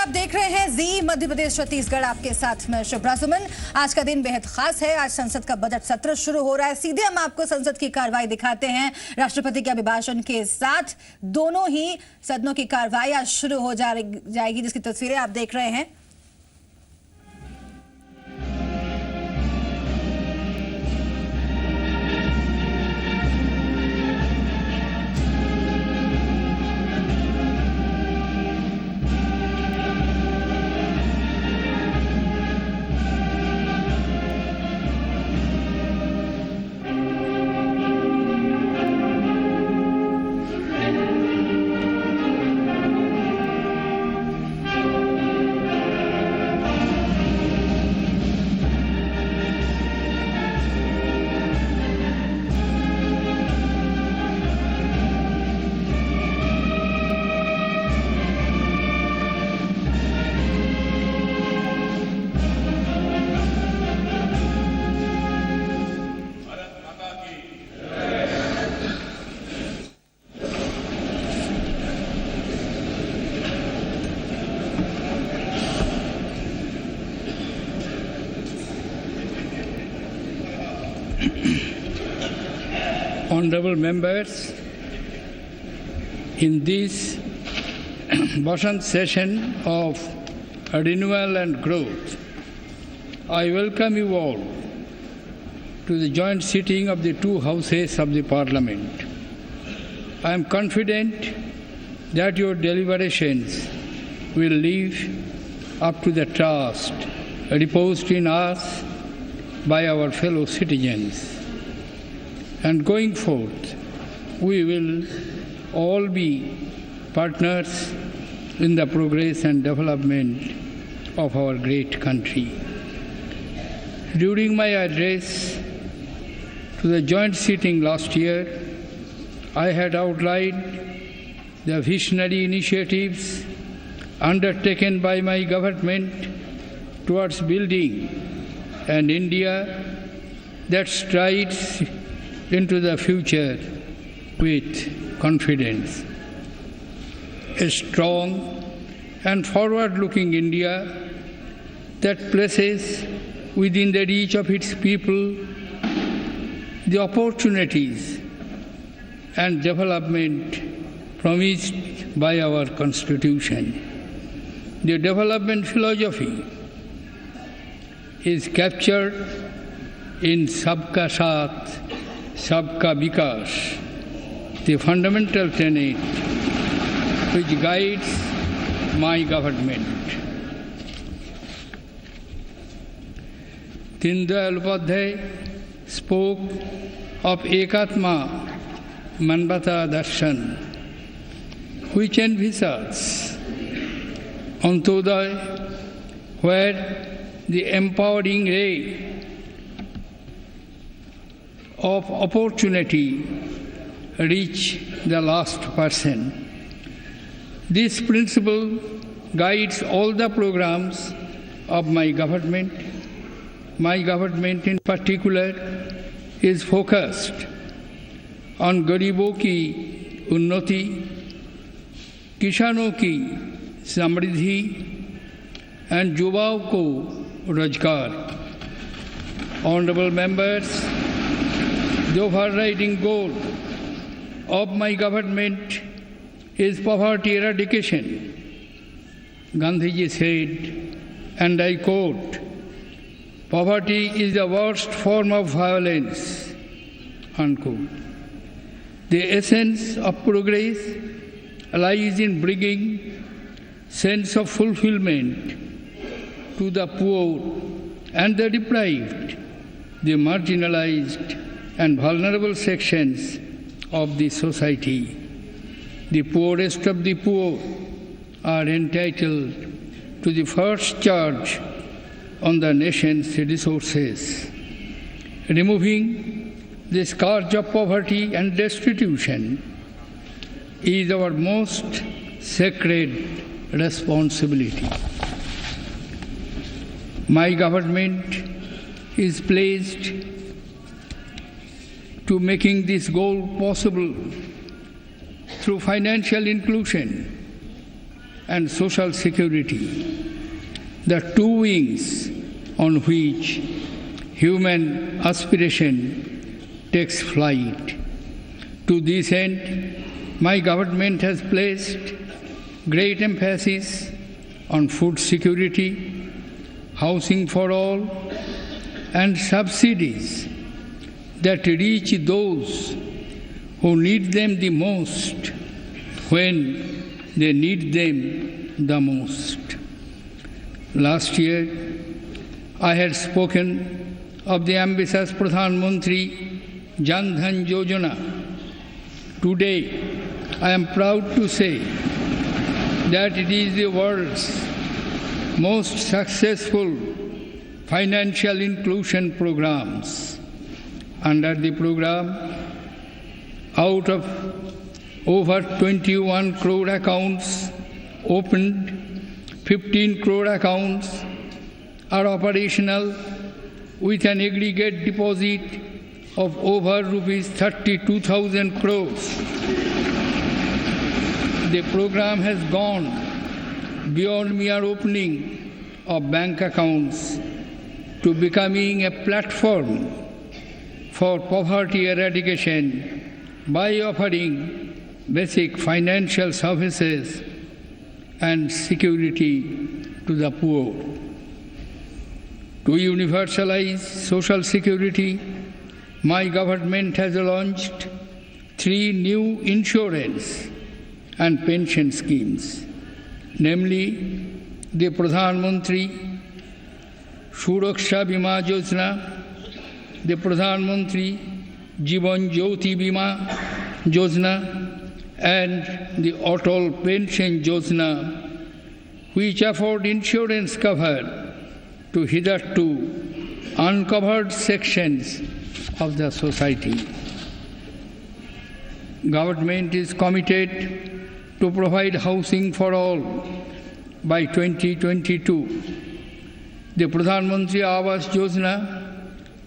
आप देख रहे हैं जी मध्य प्रदेश छत्तीसगढ़, आपके साथ में शुभ्रा सुमन। आज का दिन बेहद खास है। आज संसद का बजट सत्र शुरू हो रहा है। सीधे हम आपको संसद की कार्रवाई दिखाते हैं। राष्ट्रपति के अभिभाषण के साथ दोनों ही सदनों की कार्रवाई आज शुरू हो जाएगी, जिसकी तस्वीरें आप देख रहे हैं। Honorable members, in this Basant session of renewal and growth, I welcome you all to the joint sitting of the two houses of the Parliament. I am confident that your deliberations will live up to the trust reposed in us by our fellow citizens. And going forth, we will all be partners in the progress and development of our great country. During my address to the joint sitting last year, I had outlined the visionary initiatives undertaken by my government towards building an India that strides into the future with confidence. A strong and forward-looking India that places within the reach of its people the opportunities and development promised by our Constitution. The development philosophy is captured in Sabka Saath, Sabka Vikas, the fundamental tenet which guides my government. Dindayal Upadhyay spoke of Ekatma Manvata Darshan, which envisages Antodaya, where the empowering ray of opportunity reach the last person. This principle guides all the programs of my government. My government in particular is focused on Garibon ki Unnati, Kisano ki Samriddhi and Yuvaon ko Rozgar. Honorable members, the overriding goal of my government is poverty eradication. Gandhiji said, and I quote, "Poverty is the worst form of violence," unquote. The essence of progress lies in bringing sense of fulfillment to the poor and the deprived, the marginalized and vulnerable sections of the society. The poorest of the poor are entitled to the first charge on the nation's resources. Removing the scourge of poverty and destitution is our most sacred responsibility. My government is pledged to making this goal possible through financial inclusion, and social security, the two wings on which human aspiration takes flight. To this end, my government has placed great emphasis on food security, housing for all, and subsidies that reach those who need them the most when they need them the most. Last year, I had spoken of the ambitious Pradhan Mantri Jan Dhan Yojana. Today, I am proud to say that it is the world's most successful financial inclusion programs. Under the program, out of over 21 crore accounts opened, 15 crore accounts are operational with an aggregate deposit of over rupees 32,000 crores. The program has gone beyond mere opening of bank accounts to becoming a platform for poverty eradication by offering basic financial services and security to the poor. To universalize social security, my government has launched 3 new insurance and pension schemes, namely the Pradhan Mantri Suraksha Bima Yojana, the Pradhan Mantri Jivan Jyoti Bima Yojana, and the Atal Pension Yojana, which afford insurance cover to hitherto uncovered sections of the society. Government is committed to provide housing for all by 2022. The Pradhan Mantri Awas Yojana,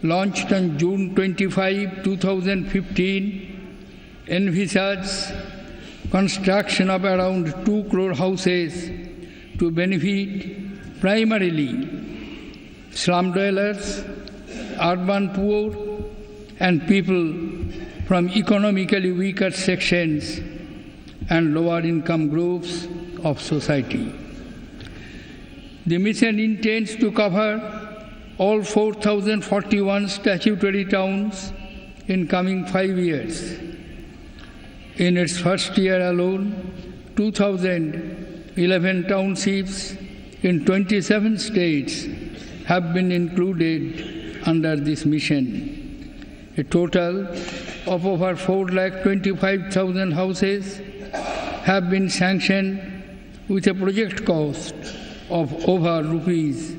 launched on June 25, 2015, envisages construction of around 2 crore houses to benefit primarily slum dwellers, urban poor, and people from economically weaker sections and lower income groups of society. The mission intends to cover all 4,041 statutory towns in coming 5 years. In its first year alone, 2,011 townships in 27 states have been included under this mission. A total of over 4,25,000 houses have been sanctioned with a project cost of over rupees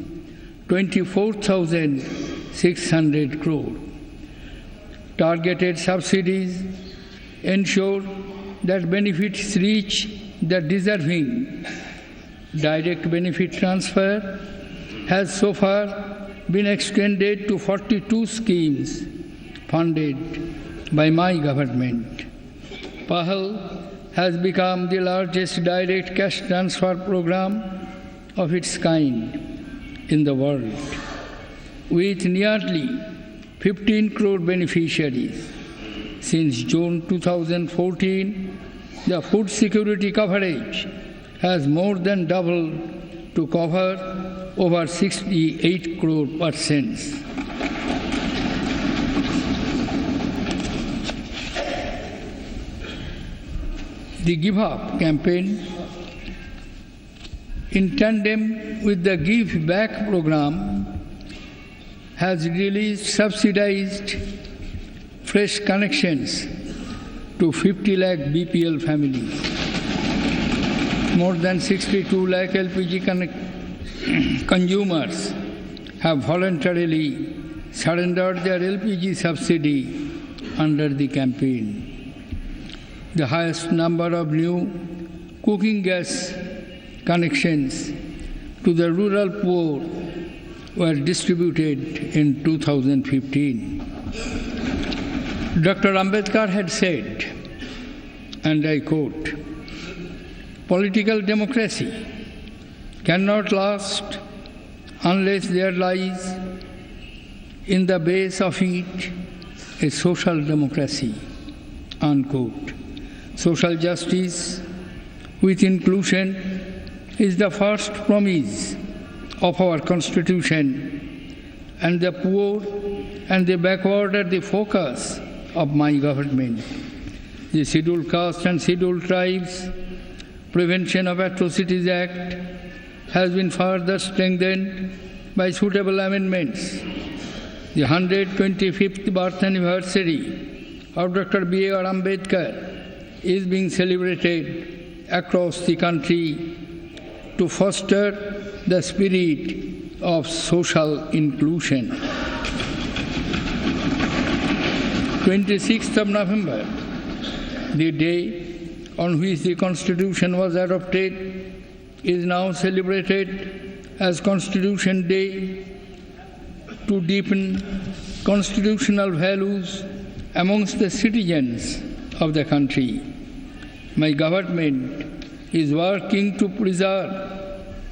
24,600 crore. Targeted subsidies ensure that benefits reach the deserving. Direct benefit transfer has so far been extended to 42 schemes funded by my government. PAHAL has become the largest direct cash transfer program of its kind in the world, with nearly 15 crore beneficiaries. Since June 2014, the food security coverage has more than doubled to cover over 68 crore persons. The Give Up campaign, in tandem with the Give Back program, has released subsidized fresh connections to 50 lakh BPL families. More than 62 lakh LPG consumers have voluntarily surrendered their LPG subsidy under the campaign. The highest number of new cooking gas connections to the rural poor were distributed in 2015. Dr. Ambedkar had said, and I quote, Political democracy cannot last unless there lies in the base of it a social democracy, unquote. Social justice with inclusion is the first promise of our Constitution, and the poor and the backward are the focus of my government. The Scheduled Caste and Scheduled Tribes Prevention of Atrocities Act has been further strengthened by suitable amendments. The 125th birth anniversary of Dr. B.R. Ambedkar is being celebrated across the country to foster the spirit of social inclusion. 26th of November, the day on which the Constitution was adopted, is now celebrated as Constitution Day to deepen constitutional values amongst the citizens of the country. My government is working to preserve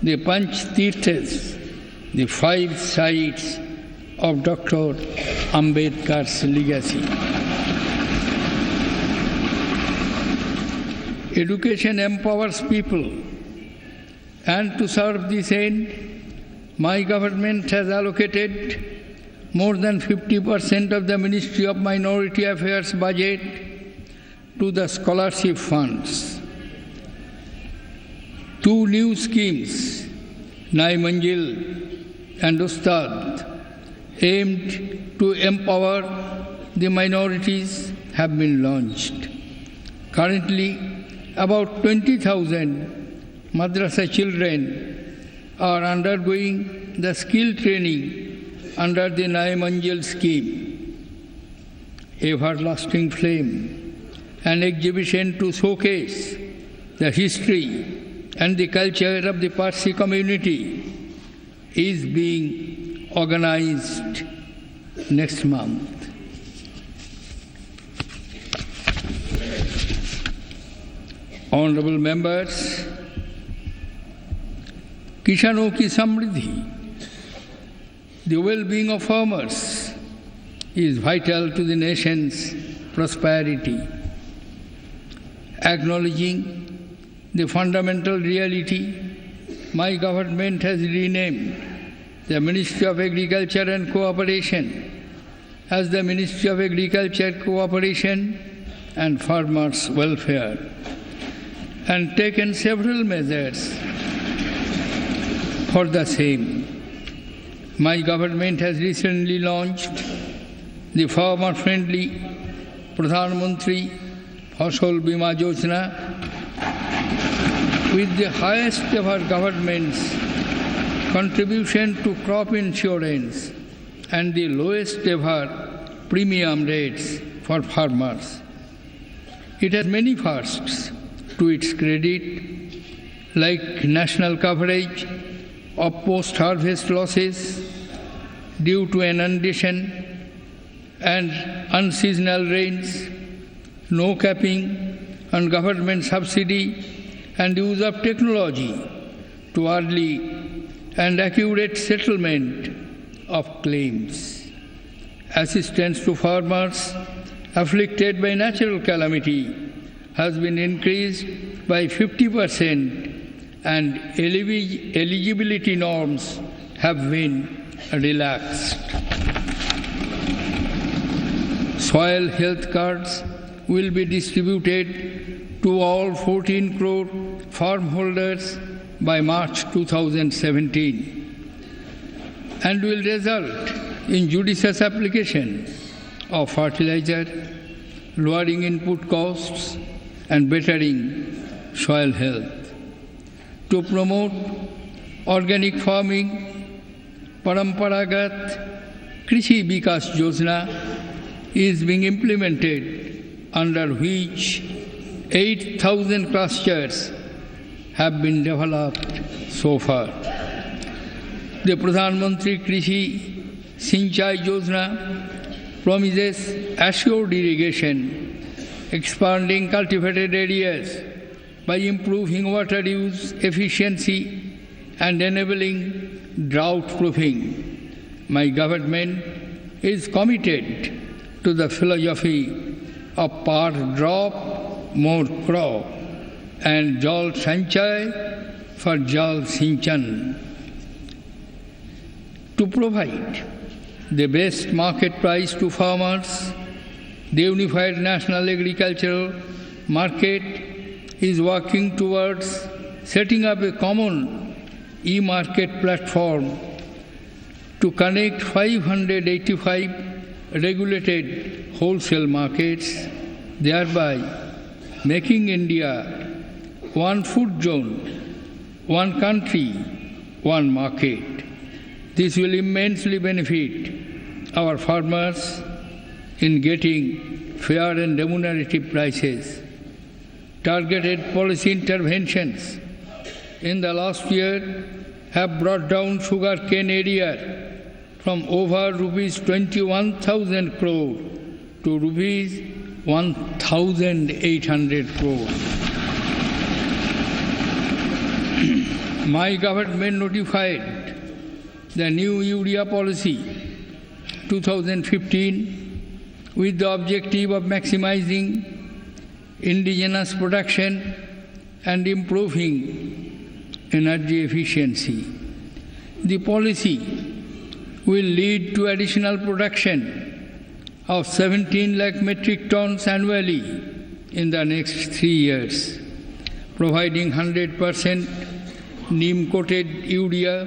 the Panch Tirthas, the 5 sites of Dr. Ambedkar's legacy. Education empowers people, and to serve this end, my government has allocated more than 50% of the Ministry of Minority Affairs budget to the scholarship funds. 2 new schemes, Nai Manjil and Ustad, aimed to empower the minorities, have been launched. Currently, about 20,000 madrasa children are undergoing the skill training under the Nai Manjil scheme. Everlasting Flame, an exhibition to showcase the history and the culture of the Parsi community, is being organized next month. Honorable members, Kisano ki Samriddhi, the well-being of farmers, is vital to the nation's prosperity. Acknowledging the fundamental reality, my government has renamed the Ministry of Agriculture and Cooperation as the Ministry of Agriculture, Cooperation and Farmers' Welfare, and taken several measures for the same. My government has recently launched the farmer-friendly Pradhan Mantri Fasal Bima Yojana with the highest ever government's contribution to crop insurance and the lowest ever premium rates for farmers. It has many firsts to its credit, like national coverage of post-harvest losses due to inundation and unseasonal rains, no capping on government subsidy, and use of technology to early and accurate settlement of claims. Assistance to farmers afflicted by natural calamity has been increased by 50%, and eligibility norms have been relaxed. Soil health cards will be distributed to all 14 crore farm holders by March 2017 and will result in judicious application of fertilizer, lowering input costs and bettering soil health. To promote organic farming, Paramparagat Krishi Vikas Yojana is being implemented, under which 8,000 clusters have been developed so far. The Pradhan Mantri Krishi Sinchai Yojana promises assured irrigation, expanding cultivated areas by improving water use efficiency and enabling drought proofing. My government is committed to the philosophy of per drop more crop and Jal Sanchay for Jal Sinchan to provide the best market price to farmers. The Unified National Agricultural Market is working towards setting up a common e-market platform to connect 585 regulated wholesale markets, thereby making India one food zone, one country, one market. This will immensely benefit our farmers in getting fair and remunerative prices. Targeted policy interventions in the last year have brought down sugarcane area from over rupees 21,000 crore to rupees 1,800 crore. My government notified the new urea policy 2015 with the objective of maximizing indigenous production and improving energy efficiency. The policy will lead to additional production of 17 lakh metric tons annually in the next 3 years, providing 100% neem-coated urea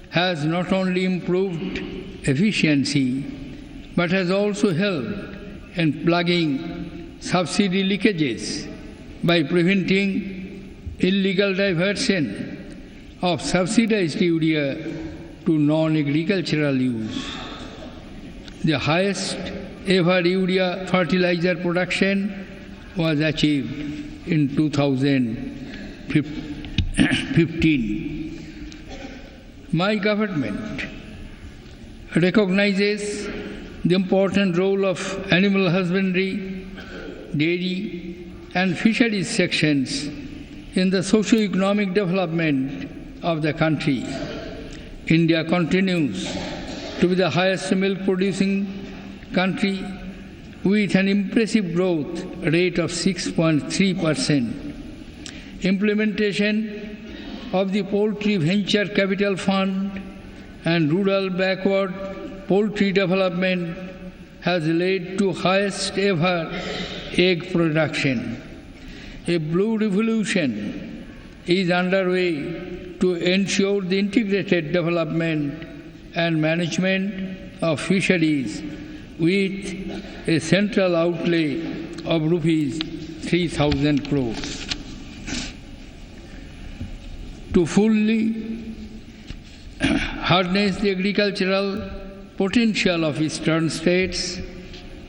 has not only improved efficiency but has also helped in plugging subsidy leakages by preventing illegal diversion of subsidized urea to non-agricultural use. The highest ever urea fertilizer production was achieved in 2015. My government recognizes the important role of animal husbandry, dairy and fisheries sections in the socio-economic development of the country. India continues to be the highest milk-producing country with an impressive growth rate of 6.3%. Implementation of the Poultry Venture Capital Fund and rural backward poultry development has led to highest ever egg production. A blue revolution is underway to ensure the integrated development and management of fisheries with a central outlay of rupees 3,000 crores. To fully harness the agricultural potential of eastern states,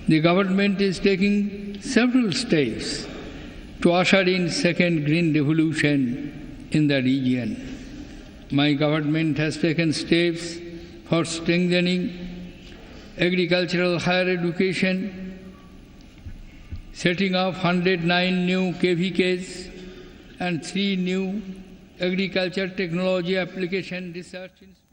the government is taking several steps to usher in second green revolution in the region. My government has taken steps for strengthening agricultural higher education, setting up 109 new KVKs and 3 new agriculture technology application research institutes.